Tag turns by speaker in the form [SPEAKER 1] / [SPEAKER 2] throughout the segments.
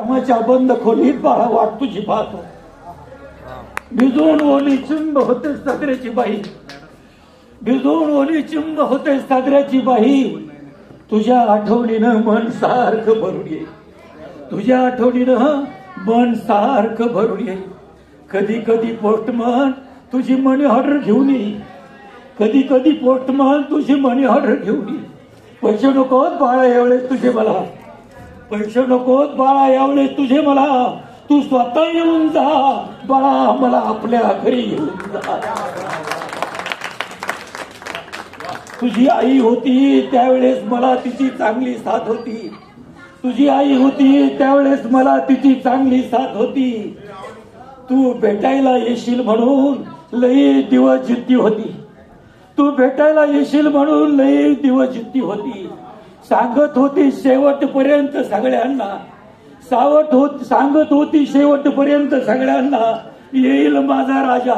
[SPEAKER 1] कामाच्या बंद खोलीत बाळा वाट तुझी पाहतो. भिजून ओली चिंब होते सागऱ्याची बाई, भिजून ओली चिंब होते सागऱ्याची बाई. तुझ्या आठवणीनं मन सारखं भरून येईल, तुझ्या आठवणीनं मन सारखं भरून येईल. कधी कधी पोस्टमन तुझी मनी ऑर्डर घेऊन येईल, कधी कधी पोस्टमन तुझी मनी ऑर्डर घेऊन येईल. पैसे नकोत बाळा एवढेच तुझे मला, पैसे नकोत बाळा एवढेच तुझे मला. तू स्वतः येऊन जा बाळा, मला आपल्या घरी येऊन जा. तुझी आई होती त्यावेळेस मला तिची चांगली साथ होती, तुझी आई होती त्यावेळेस मला तिची चांगली साथ होती. तू भेटायला येशील म्हणून लई दिवस जिद्दी होती, तू भेटायला येशील म्हणून लई दिवस जिद्दी होती. सांगत होती शेवटपर्यंत सगळ्यांना, सांगत होती शेवटपर्यंत सगळ्यांना, येईल माझा राजा.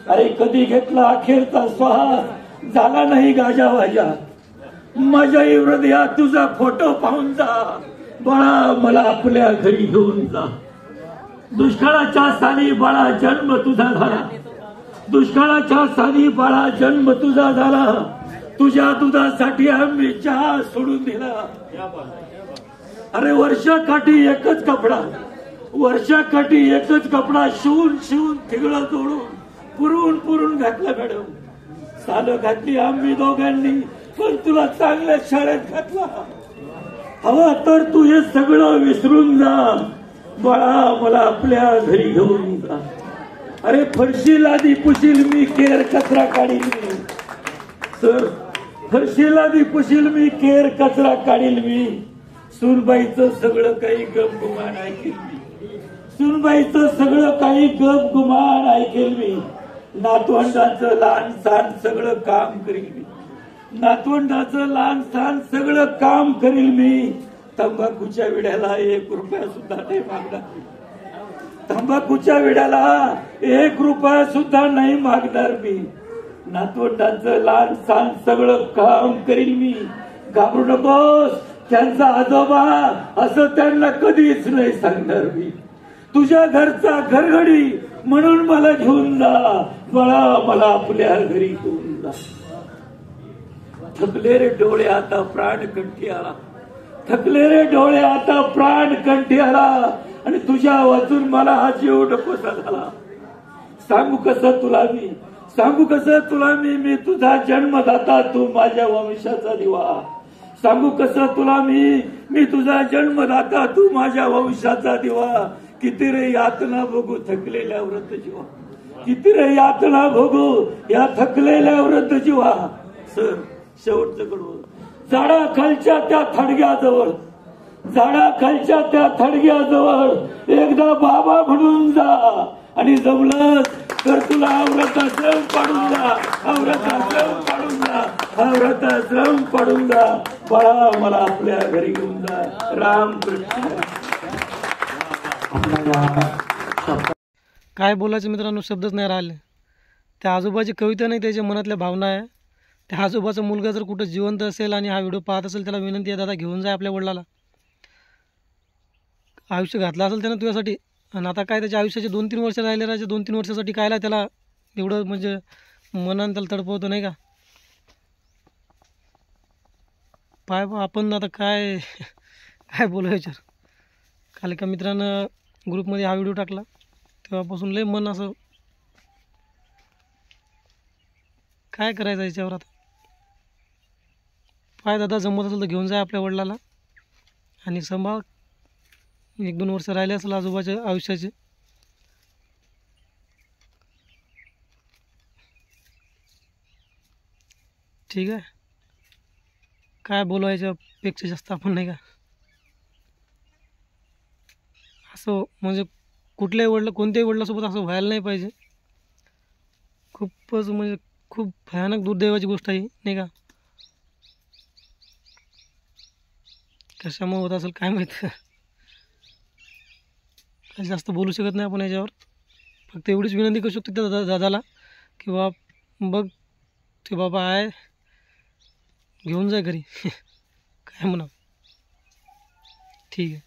[SPEAKER 1] अरे कधी घेतला अखेरचा श्वास, झाला नाही गाजावाजा. माझ्या हृदयात तुझा फोटो पाहून जा बाळा, मला आपल्या घरी घेऊन जा. दुष्काळाच्या साली बाळा जन्म तुझा झाला, दुष्काळाच्या साली बाळा जन्म तुझा झाला. तुझ्या दुधासाठी आम्ही चहा सोडून दिला. अरे वर्षाकाठी एकच कपडा, वर्षाकाठी एकच कपडा शिवून शिवून तिगळं तोडून पुरून पुरून घातला मॅडम. सालं घातली आम्ही दोघांनी, पण तुला चांगल्या शाळेत घातला. हवा तर तू हे सगळं विसरून जा बाळा, मला आपल्या घरी घेऊन जा. अरे फरशी लादी पुशील मी, केर कचरा काढील मी. सर फरशी लादी पुशील मी, केर कचरा काढील मी. सुनबाईचं सगळं काही गपगुमान ऐकेल मी, सुनबाईचं सगळं काही गपगुमान ऐकेल मी. नातवंडाचं लहान सहान सगळं काम करील मी, नातवंडाचं लहान सहान सगळं काम करील मी. तंबाखूच्या विड्याला 1 रुपया सुद्धा नाही मागणार, तंबाखूच्या विड्याला 1 रुपया सुद्धा नाही मागणार मी. नातवंडाचं लहान सहान सगळं काम करील मी. घाबरू नकोस, त्यांचा आजोबा असं त्यांना कधीच नाही सांगणार मी. तुझ्या घरचा घरघडी म्हणून मला घेऊन जा बाळा, मला आपल्या घरी घेऊन जा. थकले रे डोळे आता प्राण कंठी आला, थकले रे डोळे आता प्राण कंठी आला. आणि तुझ्या वाचून मला हा जीव नकोसा झाला. सांगू कसं तुला मी, सांगू कसं तुला मी तुझा जन्मदाता, तू माझ्या वंशाचा दिवा. सांगू कसं तुला मी तुझा जन्मदाता, तू माझ्या वंशाचा दिवा. किती रे यातना भोगू थकलेल्या वृद्ध जीवा, किती रे यातना भोगू या थकलेल्या वृद्ध जीवा. सर शेवटचं कडवं, झाडाखालच्या त्या थडग्याजवळ, झाडाखालच्या त्या थडग्याजवळ एकदा बाबा म्हणून जा. आणि जमलं तर तुला व्रताश्रम पाडून जा, व्रताश्रम पाडून जा, व्रताश्रम पाडून जा बाळा, मला आपल्या घरी घेऊन जा. रामकृष्ण.
[SPEAKER 2] काय बोलायचं मित्रांनो, शब्दच नाही राहिले. त्या आजोबाची कविता नाही, त्याच्या मनातल्या भावना आहे. त्या आजोबाचा मुलगा जर कुठं जिवंत असेल आणि हा व्हिडिओ पाहत असेल, त्याला विनंती आहे दादा घेऊन जा आपल्या वडिलाला. आयुष्य घातलं असेल त्यानं तुझ्यासाठी, आणि आता काय त्याच्या आयुष्याचे 2-3 वर्ष राहिले, राहायचे 2-3 वर्षासाठी कायला त्याला एवढं म्हणजे मनानं त्याला तडपवतो नाही का. पाय आपण आता काय काय बोलू याच्यावर. काल एका मित्रानं ग्रुपमध्ये हा व्हिडिओ टाकला, तेव्हापासून लय मन असं काय करायचं याच्यावर. आता पाय दादा जमत असेल तर घेऊन जा आपल्या वडिलाला, आणि सांभाळ. 1-2 वर्ष राहिले असेल आजोबाच्या आयुष्याचे. ठीक आहे, काय बोलवायच्यापेक्षा जास्त आपण नाही का. असं म्हणजे कुठल्याही वडिला, कोणत्याही वडिलासोबत असं व्हायला नाही पाहिजे. खूपच म्हणजे खूप भयानक दुर्दैवाची गोष्ट आहे नाही का. कशामुळे होत असेल काय माहीत. काही जास्त बोलू शकत नाही आपण याच्यावर. फक्त एवढीच विनंती करू शकतो त्या दादाला की बघ ते बाबा आहे, घेऊन जा घरी. काय म्हणा. ठीक आहे.